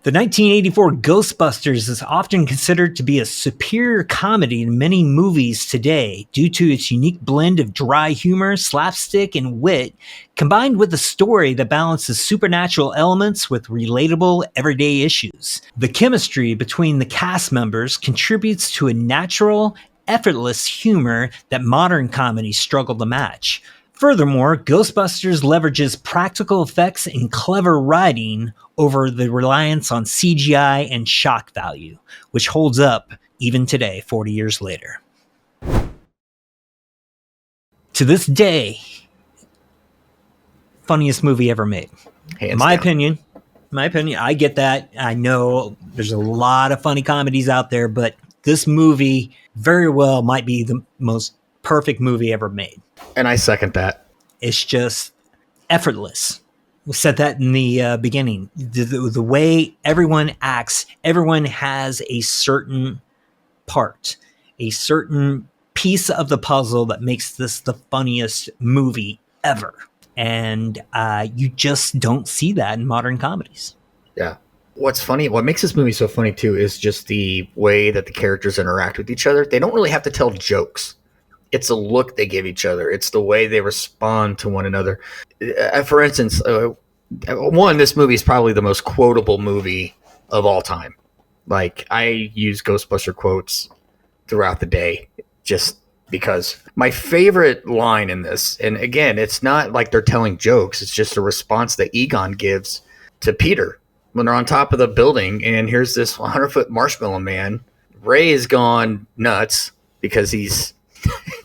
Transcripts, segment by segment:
The 1984 Ghostbusters is often considered to be a superior comedy in many movies today due to its unique blend of dry humor, slapstick, and wit, combined with a story that balances supernatural elements with relatable everyday issues. The chemistry between the cast members contributes to a natural, effortless humor that modern comedies struggle to match. Furthermore, Ghostbusters leverages practical effects and clever writing over the reliance on CGI and shock value, which holds up even today, 40 years later. To this day, funniest movie ever made. In my opinion, I get that. I know there's a lot of funny comedies out there, but this movie very well might be the most perfect movie ever made. And I second that. It's just effortless. We said that in the beginning. The way everyone acts, everyone has a certain part, a certain piece of the puzzle that makes this the funniest movie ever. And you just don't see that in modern comedies. Yeah. What's funny, what makes this movie so funny too, is just the way that the characters interact with each other. They don't really have to tell jokes. It's a look they give each other. It's the way they respond to one another. For instance, this movie is probably the most quotable movie of all time. Like, I use Ghostbuster quotes throughout the day just because. My favorite line in this, and again, it's not like they're telling jokes. It's just a response that Egon gives to Peter when they're on top of the building, and here's this 100-foot marshmallow man. Ray is gone nuts because he's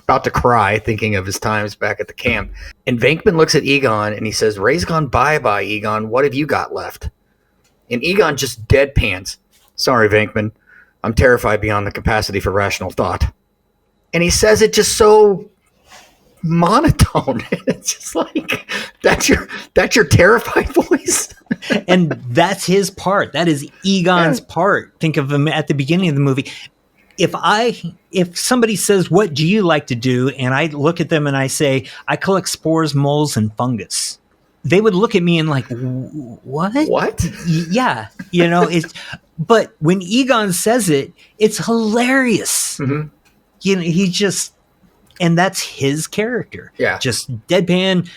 about to cry thinking of his times back at the camp. And Venkman looks at Egon and he says, "Ray's gone bye-bye, Egon. What have you got left?" And Egon just deadpans. "Sorry, Venkman. I'm terrified beyond the capacity for rational thought." And he says it just so monotone. It's just like, that's your terrified voice. And that's his part. That is Egon's part. Think of him at the beginning of the movie. If somebody says, "What do you like to do?" and I look at them and I say, "I collect spores, moles, and fungus," they would look at me and like, "What? What?" Yeah, but when Egon says it, it's hilarious. Mm-hmm. He just, and that's his character. Yeah, just deadpan,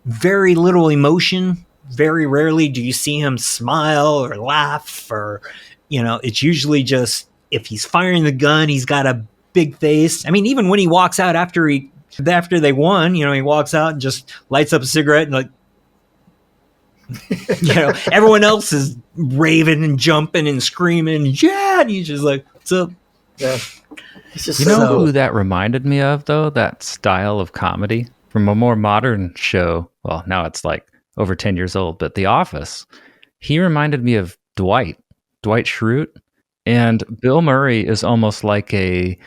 very little emotion. Very rarely do you see him smile or laugh, or it's usually just, if he's firing the gun, he's got a big face. I mean, even when he walks out after they won, he walks out and just lights up a cigarette and everyone else is raving and jumping and screaming. Yeah. And he's just like, "What's up?" Yeah. Who that reminded me of, though? That style of comedy from a more modern show. Well, now it's like over 10 years old, but The Office. He reminded me of Dwight Schrute. And Bill Murray is almost like a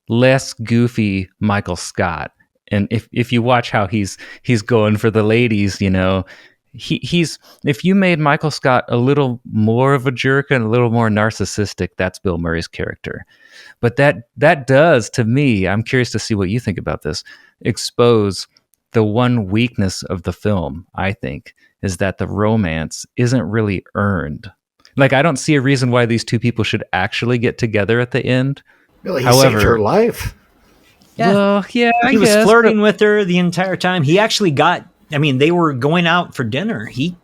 less goofy Michael Scott. And if you watch how he's going for the ladies, he's if you made Michael Scott a little more of a jerk and a little more narcissistic, that's Bill Murray's character. But that does, to me, I'm curious to see what you think about this, expose the one weakness of the film, I think, is that the romance isn't really earned. Like, I don't see a reason why these two people should actually get together at the end. Really, he saved her life. Yeah. Well, yeah, he was flirting with her the entire time. He actually they were going out for dinner. He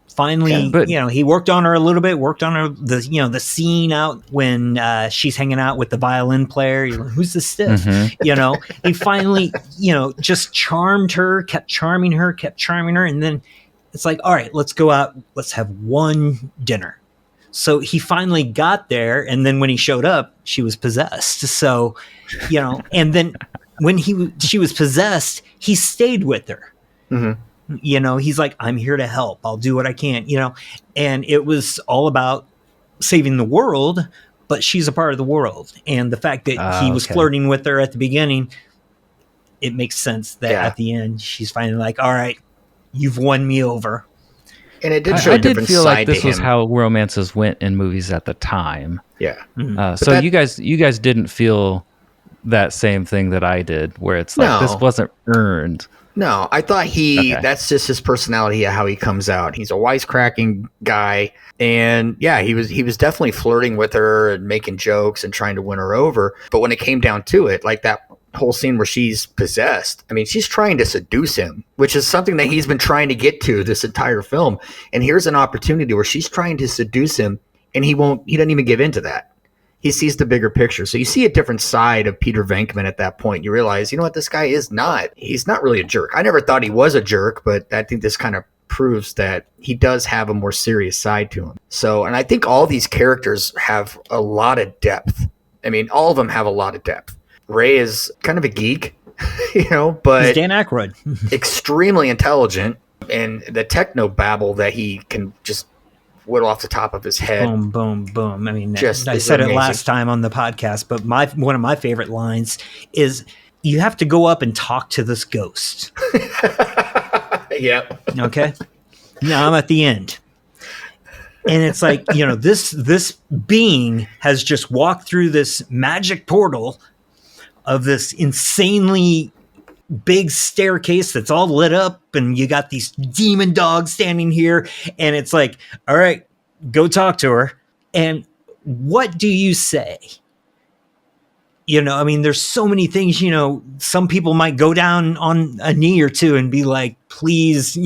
finally, he worked on her a little bit, worked on her, the scene out when she's hanging out with the violin player. Who's this stiff? Mm-hmm. He finally, just charmed her, kept charming her. And then it's like, all right, let's go out. Let's have one dinner. So he finally got there. And then when he showed up, she was possessed. So, and then when she was possessed, he stayed with her. Mm-hmm. He's like, "I'm here to help. I'll do what I can," and it was all about saving the world, but she's a part of the world. And the fact that he was flirting with her at the beginning, it makes sense that at the end, she's finally like, "All right, you've won me over." And it did show a different side to him. I did feel like this was how romances went in movies at the time. Yeah. Mm-hmm. So you guys didn't feel that same thing that I did, where it's like, this wasn't earned. No, I thought that's just his personality, how he comes out. He's a wisecracking guy. And yeah, he was definitely flirting with her and making jokes and trying to win her over. But when it came down to it, like that whole scene where she's possessed, I mean, she's trying to seduce him, which is something that he's been trying to get to this entire film. And here's an opportunity where she's trying to seduce him and he doesn't even give in to that. He sees the bigger picture. So you see a different side of Peter Venkman at that point. You realize, you know what, this guy he's not really a jerk. I never thought he was a jerk, but I think this kind of proves that he does have a more serious side to him. So, and I think all these characters have a lot of depth. I mean, all of them have a lot of depth. Ray is kind of a geek, but he's Dan Aykroyd. Extremely intelligent, and the techno babble that he can just whittle off the top of his head. Boom, boom, boom. I mean, I said it last time on the podcast, but one of my favorite lines is, you have to go up and talk to this ghost. Yep. Okay. Now I'm at the end. And it's like, this being has just walked through this magic portal of this insanely big staircase that's all lit up, and you got these demon dogs standing here, and it's like, all right, go talk to her. And what do you say? I mean, there's so many things, some people might go down on a knee or two and be like, please,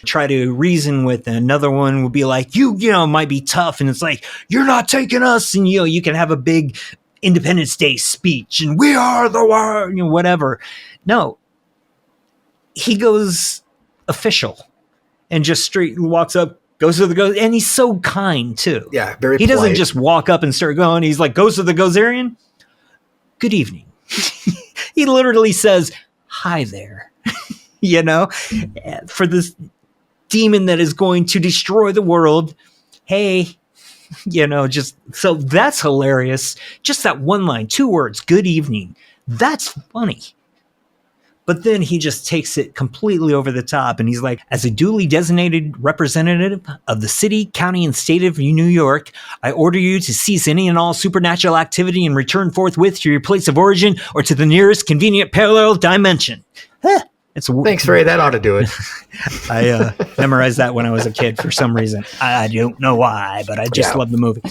try to reason with. And another one would be like, you might be tough. And it's like, you're not taking us. And, you can have a big Independence Day speech and we are the world, whatever. No, he goes official and just straight walks up, goes to the ghost, and he's so kind too. Yeah, very. He polite. Doesn't just walk up and start going. He's like, goes to the Gozerian. Good evening. He literally says, hi there. For this demon that is going to destroy the world. Hey, just so that's hilarious. Just that one line, 2 words, good evening. That's funny. But then he just takes it completely over the top. And he's like, as a duly designated representative of the city, county, and state of New York, I order you to cease any and all supernatural activity and return forthwith to your place of origin or to the nearest convenient parallel dimension. Thanks, Ray. That ought to do it. I memorized that when I was a kid for some reason. I don't know why, but I just love the movie.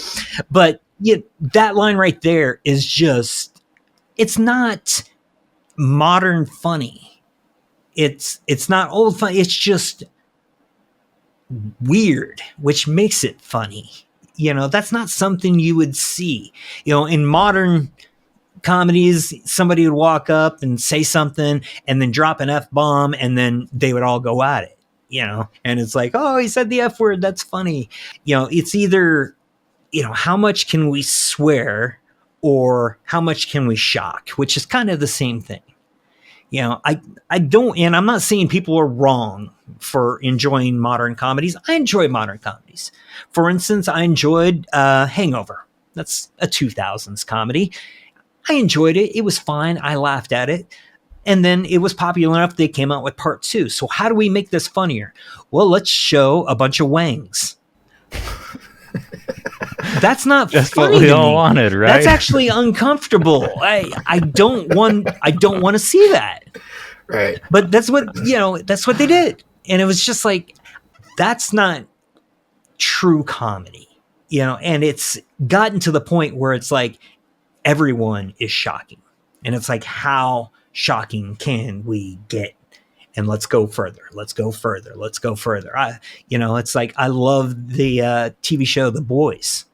But that line right there is just, it's not modern funny. It's not old funny. It's just weird, which makes it funny. That's not something you would see. In modern comedies, somebody would walk up and say something and then drop an F-bomb and then they would all go at it, and it's like, oh, he said the F word. That's funny. It's either, how much can we swear or how much can we shock, which is kind of the same thing. I don't, and I'm not saying people are wrong for enjoying modern comedies. I enjoy modern comedies. For instance, I enjoyed Hangover. That's a 2000s comedy. I enjoyed it. It was fine. I laughed at it. And then it was popular enough they came out with part 2. So how do we make this funnier? Well, let's show a bunch of wangs. That's not That's funny what we to all me. wanted, right? That's actually uncomfortable. I don't want to see that. Right. But that's what they did. And it was just like, that's not true comedy. And it's gotten to the point where it's like everyone is shocking. And it's like, how shocking can we get? And let's go further. Let's go further. Let's go further. It's like, I love the TV show The Boys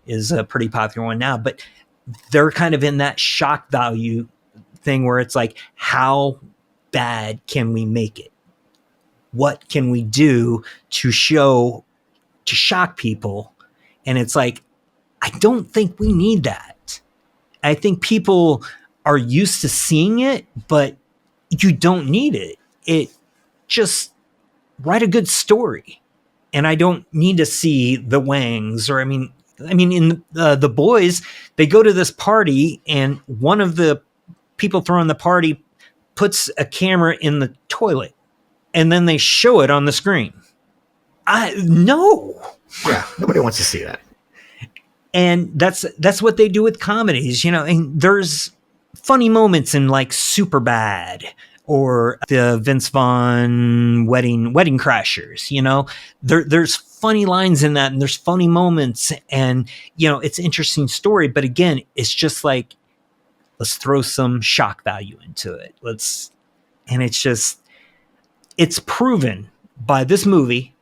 is a pretty popular one now, but they're kind of in that shock value thing where it's like, how bad can we make it? What can we do to shock people? And it's like, I don't think we need that. I think people are used to seeing it, but you don't need it. It just write a good story. And I don't need to see the wangs or, I mean, in The Boys, they go to this party and one of the people throwing the party puts a camera in the toilet and then they show it on the screen. No. Yeah, nobody wants to see that. And that's what they do with comedies, and there's funny moments in like Superbad or the Vince Vaughn wedding crashers. You know, there's funny lines in that, and there's funny moments, and you know, it's an interesting story. But again, it's just like, let's throw some shock value into it. It's proven by this movie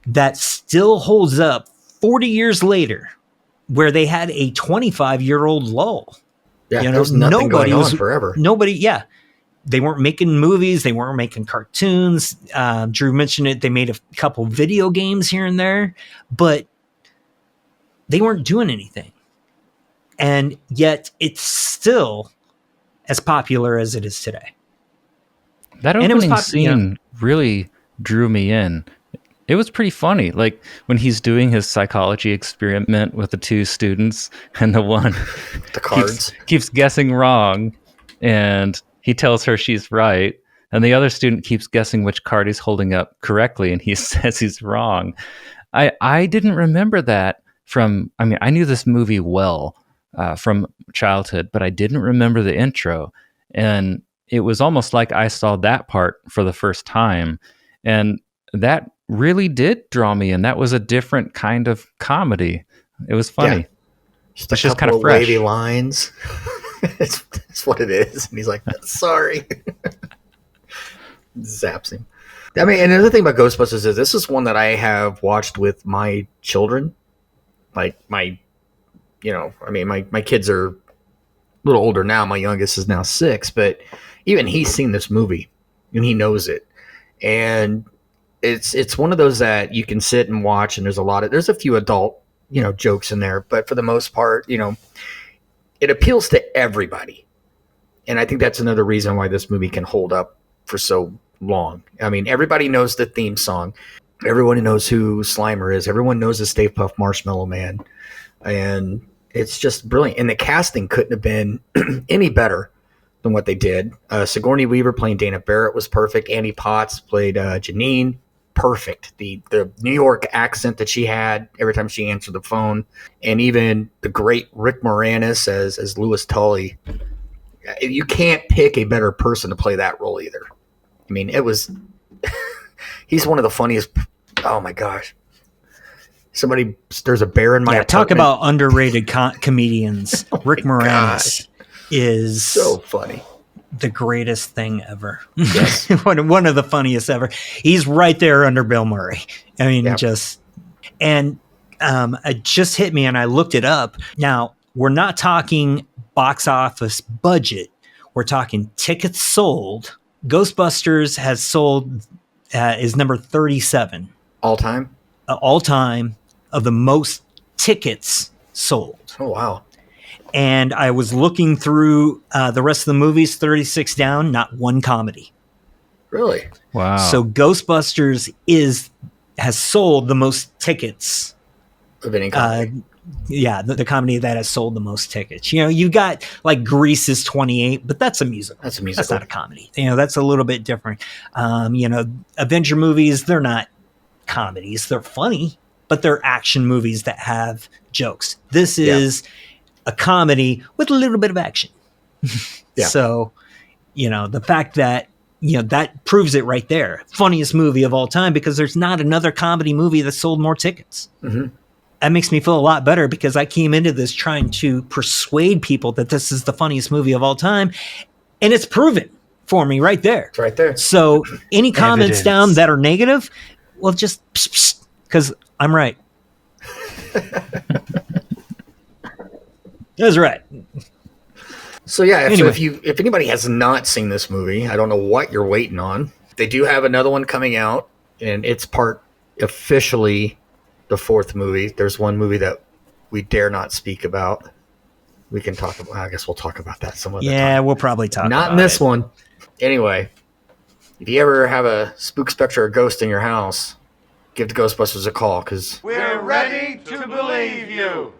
that still holds up 40 years later, where they had a 25-year-old lull. Yeah, there was nothing going on forever. Nobody, yeah. They weren't making movies. They weren't making cartoons. Drew mentioned it. They made a couple video games here and there, but they weren't doing anything. And yet it's still as popular as it is today. That opening scene really drew me in. It was pretty funny. Like when he's doing his psychology experiment with the two students, and the one the cards keeps guessing wrong, and he tells her she's right, and the other student keeps guessing which card he's holding up correctly, and he says he's wrong. I didn't remember that I knew this movie well from childhood, but I didn't remember the intro. And it was almost like I saw that part for the first time. And that really did draw me in. That was a different kind of comedy. It was funny. Yeah. It's just kind of fresh. Wavy lines. It's what it is. And he's like, sorry. Zaps him. I mean, and another thing about Ghostbusters is this is one that I have watched with my children. Like my kids are a little older now. My youngest is now 6, but even he's seen this movie and he knows it. And it's one of those that you can sit and watch, and there's a few adult, jokes in there, but for the most part, it appeals to everybody. And I think that's another reason why this movie can hold up for so long. I mean, everybody knows the theme song. Everyone knows who Slimer is. Everyone knows the Stay Puft Marshmallow Man. And it's just brilliant. And the casting couldn't have been any better than what they did. Sigourney Weaver playing Dana Barrett was perfect. Annie Potts played Janine. Perfect. The New York accent that she had every time she answered the phone. And even the great Rick Moranis as Louis Tully. You can't pick a better person to play that role either. I mean, it was... he's one of the funniest... Oh, my gosh. There's a bear in my apartment. Talk about underrated comedians. Rick Moranis is... so funny. The greatest thing ever. Yes. one of the funniest ever. He's right there under Bill Murray. I mean, it just hit me, and I looked it up. Now, we're not talking box office budget. We're talking tickets sold. Ghostbusters has sold, is number 37. All time? All time of the most tickets sold. Oh, wow. And I was looking through the rest of the movies, 36 down, not one comedy. Really? Wow. So Ghostbusters has sold the most tickets of any comedy. The comedy that has sold the most tickets. You got like Grease is 28, but that's a musical. That's a musical. That's not a comedy. That's a little bit different. Avenger movies, they're not comedies. They're funny, but they're action movies that have jokes. This is a comedy with a little bit of action. So, the fact that, that proves it right there. Funniest movie of all time, because there's not another comedy movie that sold more tickets. Mm-hmm. That makes me feel a lot better, because I came into this trying to persuade people that this is the funniest movie of all time. And it's proven for me right there. It's right there. So any comments down that are negative, well, just because I'm right. That's right. So anyway. So if anybody has not seen this movie, I don't know what you're waiting on. They do have another one coming out, and it's officially the 4th movie. There's one movie that we dare not speak about. We can talk about. I guess we'll talk about that some other time. Yeah, we'll probably talk. Not about in this one. Anyway, if you ever have a spook, specter, or ghost in your house, give the Ghostbusters a call, because we're ready to believe you.